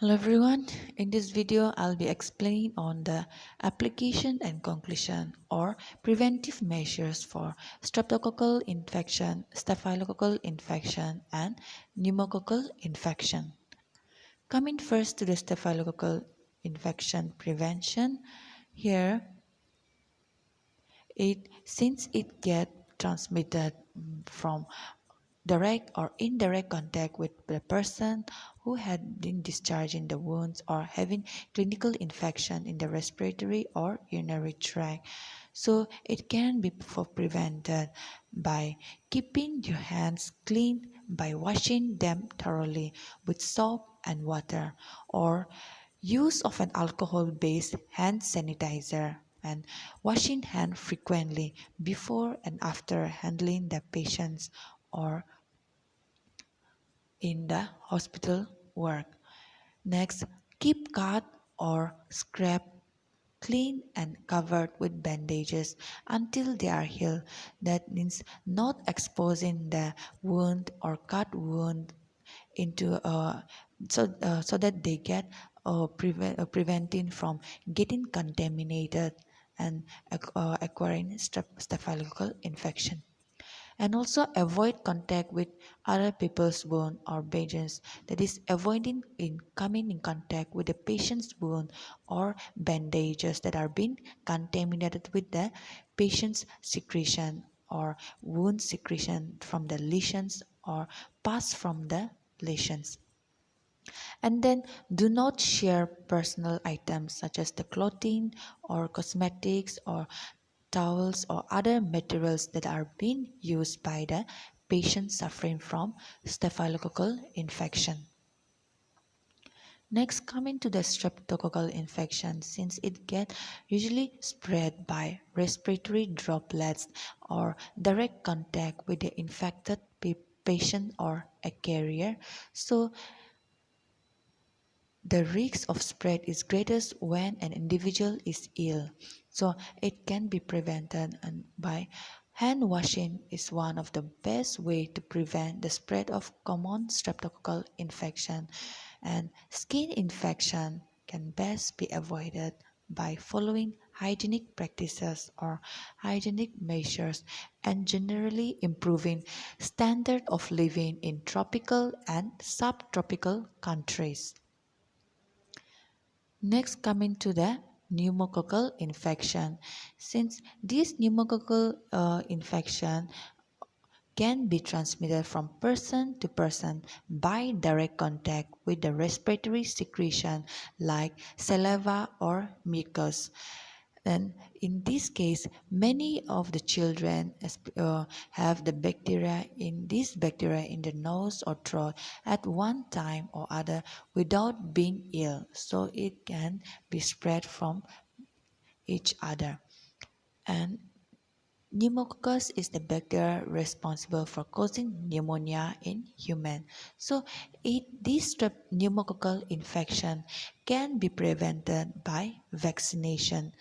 Hello everyone, in this video I'll be explaining on the application and conclusion or preventive measures for streptococcal infection, staphylococcal infection and pneumococcal infection. Coming first to the staphylococcal infection prevention, here since it gets transmitted from direct or indirect contact with the person who had been discharging the wounds or having clinical infection in the respiratory or urinary tract. So it can be prevented by keeping your hands clean by washing them thoroughly with soap and water, or use of an alcohol-based hand sanitizer, and washing hands frequently before and after handling the patients or in the hospital work. Next, keep cut or scrap clean and covered with bandages until they are healed. That means not exposing the wound or cut wound into so that they get preventing from getting contaminated and acquiring staphylococcal infection, and also avoid contact with other people's wound or bandages, that is avoiding in coming in contact with the patient's wound or bandages that are being contaminated with the patient's secretion or wound secretion from the lesions or pus from the lesions. And then do not share personal items such as the clothing or cosmetics or towels or other materials that are being used by the patient suffering from staphylococcal infection. Next, coming to the streptococcal infection, since it gets usually spread by respiratory droplets or direct contact with the infected patient or a carrier, so the risk of spread is greatest when an individual is ill. So it can be prevented, and by hand washing is one of the best way to prevent the spread of common streptococcal infection, and skin infection can best be avoided by following hygienic practices or hygienic measures and generally improving standard of living in tropical and subtropical countries. Next, coming to the pneumococcal infection. Since this pneumococcal infection can be transmitted from person to person by direct contact with the respiratory secretion like saliva or mucus. And in this case, many of the children have the bacteria in the nose or throat at one time or other without being ill. So it can be spread from each other. And pneumococcus is the bacteria responsible for causing pneumonia in human. So this pneumococcal infection can be prevented by vaccination.